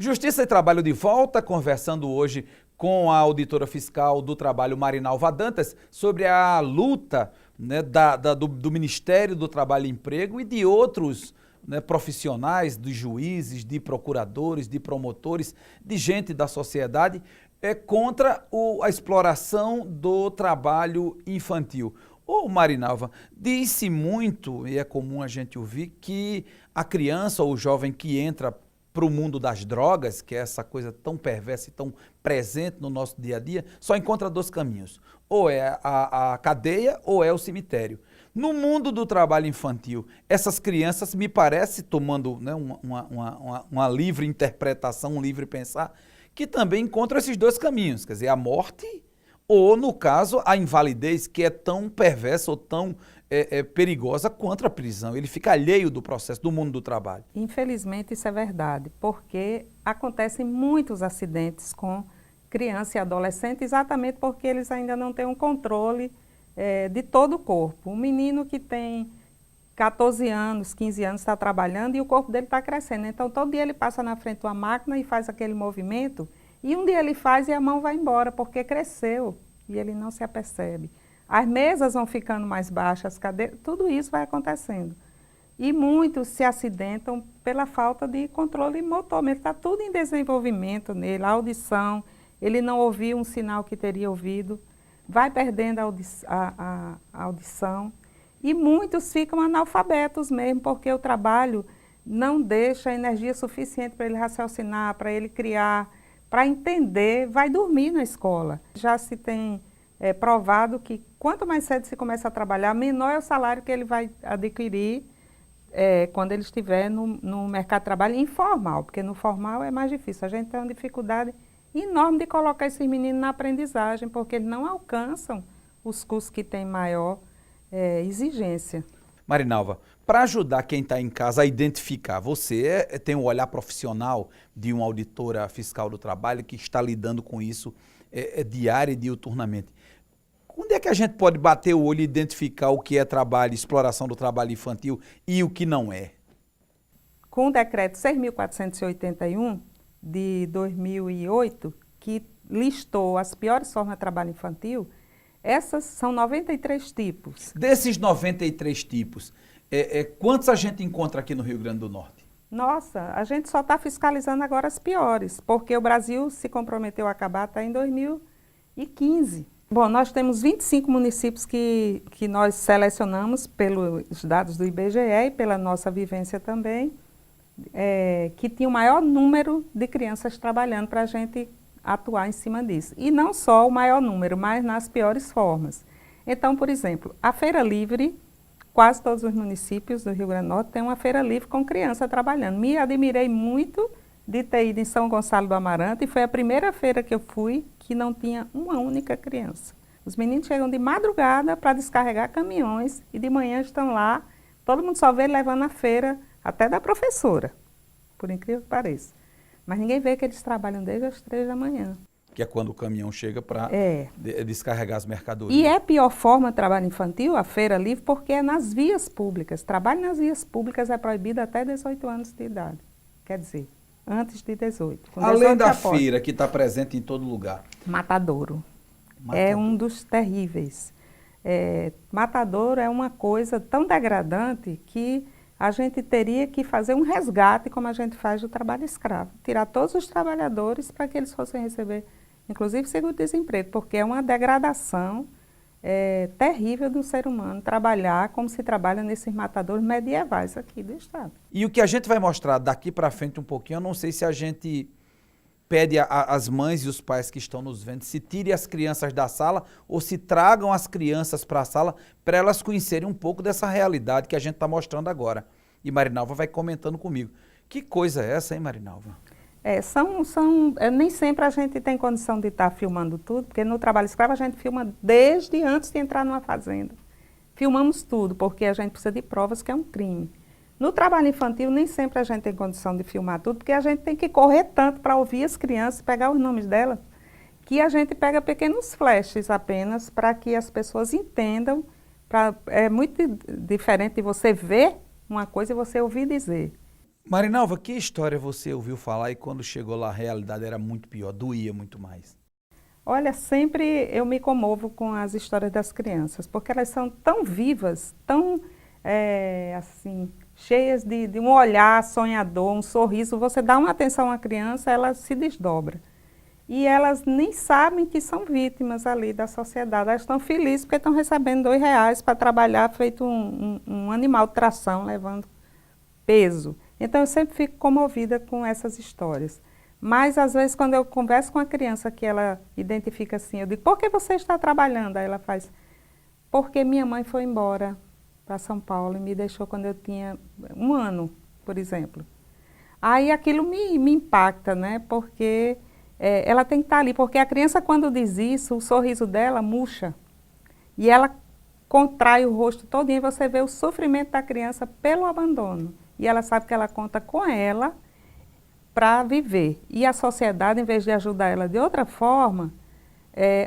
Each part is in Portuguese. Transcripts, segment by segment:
Justiça e Trabalho de volta, conversando hoje com a auditora fiscal do trabalho, Marinalva Dantas, sobre a luta, né, do Ministério do Trabalho e Emprego e de outros, né, profissionais, de juízes, de procuradores, de promotores, de gente da sociedade, contra a exploração do trabalho infantil. Ô Marinalva, diz-se muito, e é comum a gente ouvir, que a criança ou o jovem que entra para o mundo das drogas, que é essa coisa tão perversa e tão presente no nosso dia a dia, só encontra dois caminhos. Ou é a cadeia ou é o cemitério. No mundo do trabalho infantil, essas crianças, me parece, tomando, né, uma livre interpretação, um livre pensar, que também encontram esses dois caminhos, quer dizer, a morte ou, no caso, a invalidez, que é tão perversa ou tão perigosa quanto a prisão. Ele fica alheio do processo, do mundo do trabalho. Infelizmente, isso é verdade, porque acontecem muitos acidentes com criança e adolescente, exatamente porque eles ainda não têm um controle de todo o corpo. Um menino que tem 14 anos, 15 anos, está trabalhando e o corpo dele está crescendo. Então, todo dia ele passa na frente de uma máquina e faz aquele movimento, e um dia ele faz e a mão vai embora, porque cresceu e ele não se apercebe. As mesas vão ficando mais baixas, as cadeiras, tudo isso vai acontecendo. E muitos se acidentam pela falta de controle motor, ele está tudo em desenvolvimento nele, a audição, ele não ouviu um sinal que teria ouvido, vai perdendo a audição. E muitos ficam analfabetos mesmo, porque o trabalho não deixa energia suficiente para ele raciocinar, para ele criar, para entender, vai dormir na escola. Já se tem provado que quanto mais cedo se começa a trabalhar, menor é o salário que ele vai adquirir quando ele estiver no mercado de trabalho informal, porque no formal é mais difícil. A gente tem uma dificuldade enorme de colocar esses meninos na aprendizagem, porque eles não alcançam os cursos que têm maior exigência. Marinalva, para ajudar quem está em casa a identificar, você tem um olhar profissional de uma auditora fiscal do trabalho que está lidando com isso diário e diuturnamente. Onde é que a gente pode bater o olho e identificar o que é trabalho, exploração do trabalho infantil e o que não é? Com o decreto 6.481 de 2008, que listou as piores formas de trabalho infantil, essas são 93 tipos. Desses 93 tipos, quantos a gente encontra aqui no Rio Grande do Norte? Nossa, a gente só está fiscalizando agora as piores, porque o Brasil se comprometeu a acabar até em 2015. Bom, nós temos 25 municípios que nós selecionamos pelos dados do IBGE e pela nossa vivência também, que tinha o maior número de crianças trabalhando para a gente atuar em cima disso. E não só o maior número, mas nas piores formas. Então, por exemplo, a Feira Livre, quase todos os municípios do Rio Grande do Norte têm uma feira livre com criança trabalhando. Me admirei muito de ter ido em São Gonçalo do Amarante e foi a primeira feira que eu fui que não tinha uma única criança. Os meninos chegam de madrugada para descarregar caminhões e de manhã estão lá, todo mundo só vê levando a feira até da professora, por incrível que pareça. Mas ninguém vê que eles trabalham desde as 3 da manhã. Que é quando o caminhão chega para descarregar as mercadorias. E é a pior forma de trabalho infantil, a feira livre, porque é nas vias públicas. Trabalho nas vias públicas é proibido até 18 anos de idade. Quer dizer, antes de 18. Além da feira, que está presente em todo lugar. Matadouro. É um dos terríveis. Matadouro é uma coisa tão degradante que a gente teria que fazer um resgate, como a gente faz do trabalho escravo. Tirar todos os trabalhadores para que eles fossem receber, inclusive, seguro-desemprego, porque é uma degradação terrível do ser humano trabalhar como se trabalha nesses matadouros medievais aqui do estado. E o que a gente vai mostrar daqui para frente um pouquinho, eu não sei se a gente pede às mães e os pais que estão nos vendo se tirem as crianças da sala ou se tragam as crianças para a sala para elas conhecerem um pouco dessa realidade que a gente está mostrando agora. E Marinalva vai comentando comigo. Que coisa é essa, hein, Marinalva? Nem sempre a gente tem condição de estar filmando tudo, porque no trabalho escravo a gente filma desde antes de entrar numa fazenda. Filmamos tudo, porque a gente precisa de provas que é um crime. No trabalho infantil, nem sempre a gente tem condição de filmar tudo, porque a gente tem que correr tanto para ouvir as crianças, pegar os nomes delas, que a gente pega pequenos flashes apenas para que as pessoas entendam. É muito diferente de você ver uma coisa e você ouvir dizer. Marinalva, que história você ouviu falar e quando chegou lá a realidade era muito pior, doía muito mais? Olha, sempre eu me comovo com as histórias das crianças, porque elas são tão vivas, tão, assim, cheias de um olhar sonhador, um sorriso. Você dá uma atenção à criança, ela se desdobra. E elas nem sabem que são vítimas ali da sociedade. Elas estão felizes porque estão recebendo R$ 2 para trabalhar feito um animal de tração, levando peso. Então, eu sempre fico comovida com essas histórias. Mas, às vezes, quando eu converso com a criança que ela identifica assim, eu digo, por que você está trabalhando? Aí ela faz, porque minha mãe foi embora para São Paulo e me deixou quando eu tinha 1 ano, por exemplo. Aí aquilo me impacta, né? Porque ela tem que estar ali. Porque a criança, quando diz isso, o sorriso dela murcha. E ela contrai o rosto todo e você vê o sofrimento da criança pelo abandono. E ela sabe que ela conta com ela para viver. E a sociedade, em vez de ajudar ela de outra forma,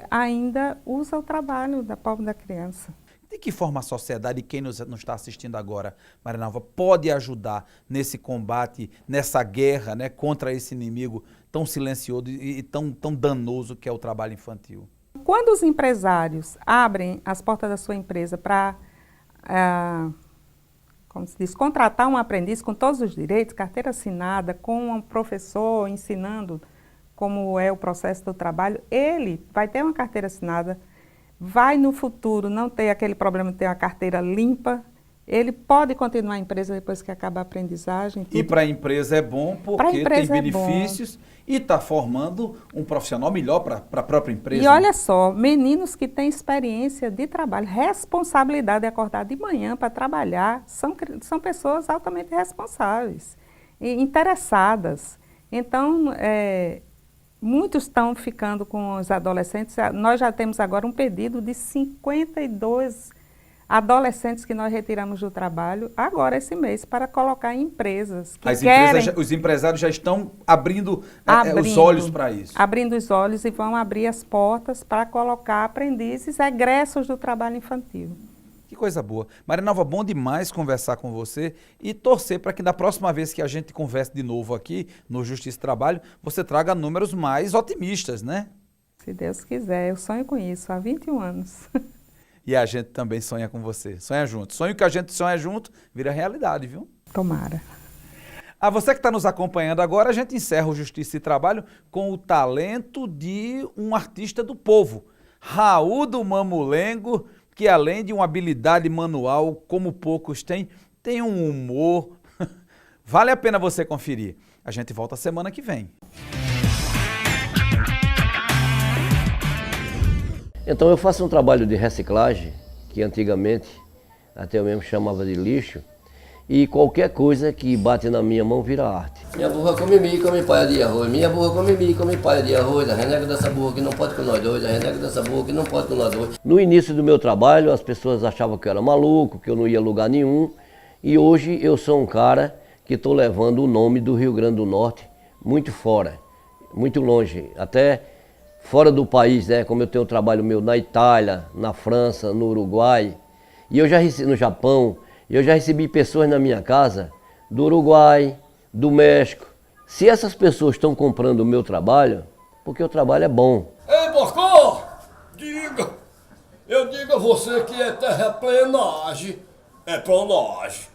ainda usa o trabalho da pobre da criança. De que forma a sociedade e quem nos está assistindo agora, Marinalva, pode ajudar nesse combate, nessa guerra, né, contra esse inimigo tão silencioso e tão danoso que é o trabalho infantil? Quando os empresários abrem as portas da sua empresa para, como se diz, contratar um aprendiz com todos os direitos, carteira assinada, com um professor ensinando como é o processo do trabalho, ele vai ter uma carteira assinada, vai no futuro não ter aquele problema de ter uma carteira limpa, ele pode continuar a empresa depois que acaba a aprendizagem. E para a empresa é bom porque tem benefícios e está formando um profissional melhor para a própria empresa. E olha só, meninos que têm experiência de trabalho, responsabilidade de acordar de manhã para trabalhar, são pessoas altamente responsáveis e interessadas. Então, muitos estão ficando com os adolescentes. Nós já temos agora um pedido de 52 adolescentes que nós retiramos do trabalho agora esse mês para colocar em empresas que os empresários já estão abrindo os olhos para isso. Abrindo os olhos e vão abrir as portas para colocar aprendizes egressos do trabalho infantil. Que coisa boa. Marinalva, bom demais conversar com você e torcer para que da próxima vez que a gente converse de novo aqui no Justiça e Trabalho, você traga números mais otimistas, né? Se Deus quiser, eu sonho com isso há 21 anos. E a gente também sonha com você. Sonha junto. Sonho que a gente sonha junto vira realidade, viu? Tomara. A você que está nos acompanhando agora, a gente encerra o Justiça e Trabalho com o talento de um artista do povo, Raul do Mamulengo, que além de uma habilidade manual, como poucos têm, tem um humor. Vale a pena você conferir. A gente volta semana que vem. Então eu faço um trabalho de reciclagem, que antigamente até eu mesmo chamava de lixo, e qualquer coisa que bate na minha mão vira arte. Minha burra come milho, come palha de arroz, minha burra come milho, come palha de arroz, a renega dessa burra que não pode com nós dois, a renega dessa burra que não pode com nós dois. No início do meu trabalho as pessoas achavam que eu era maluco, que eu não ia a lugar nenhum, e hoje eu sou um cara que estou levando o nome do Rio Grande do Norte muito fora, muito longe, até fora do país, né? Como eu tenho um trabalho meu na Itália, na França, no Uruguai, e eu já recebi no Japão, eu já recebi pessoas na minha casa do Uruguai, do México. Se essas pessoas estão comprando o meu trabalho, porque o trabalho é bom. Ei, Bocó! Diga! Eu digo a você que é terraplenagem. É planagem.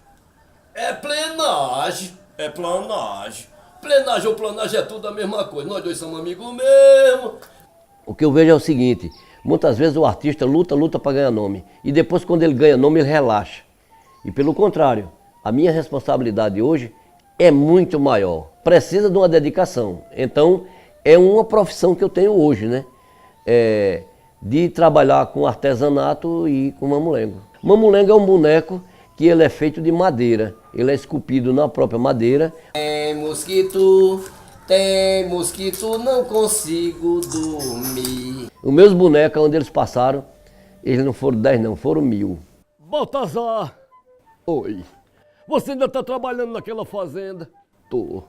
É plenagem. É planagem. Plenagem ou planagem é tudo a mesma coisa. Nós dois somos amigos mesmo. O que eu vejo é o seguinte, muitas vezes o artista luta para ganhar nome. E depois quando ele ganha nome, ele relaxa. E pelo contrário, a minha responsabilidade hoje é muito maior. Precisa de uma dedicação. Então, é uma profissão que eu tenho hoje, né? De trabalhar com artesanato e com mamulengo. Mamulengo é um boneco que ele é feito de madeira. Ele é esculpido na própria madeira. Tem mosquito, não consigo dormir. Os meus bonecos, onde eles passaram, eles não foram 10 não, foram 1000. Baltazar! Oi. Você ainda está trabalhando naquela fazenda? Tô.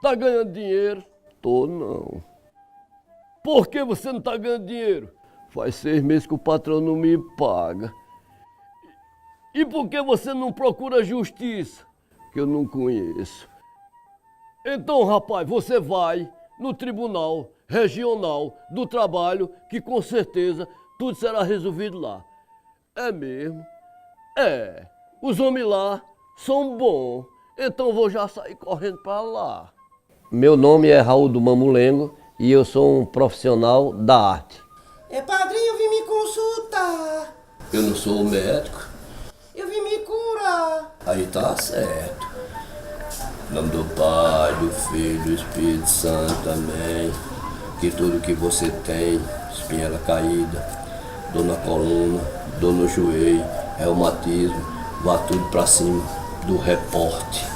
Tá ganhando dinheiro? Tô não. Por que você não tá ganhando dinheiro? Faz 6 meses que o patrão não me paga. E por que você não procura justiça? que eu não conheço. Então, rapaz, você vai no Tribunal Regional do Trabalho, que com certeza tudo será resolvido lá. É mesmo? É. Os homens lá são bons, então vou já sair correndo para lá. Meu nome é Raul do Mamulengo e eu sou um profissional da arte. Padrinho, vim me consultar. Eu não sou médico. Eu vim me curar. Aí tá certo. Em nome do Pai, do Filho, do Espírito Santo, amém. Que tudo que você tem, espinhela caída, dor na coluna, dor no joelho, reumatismo, vá tudo pra cima do reporte.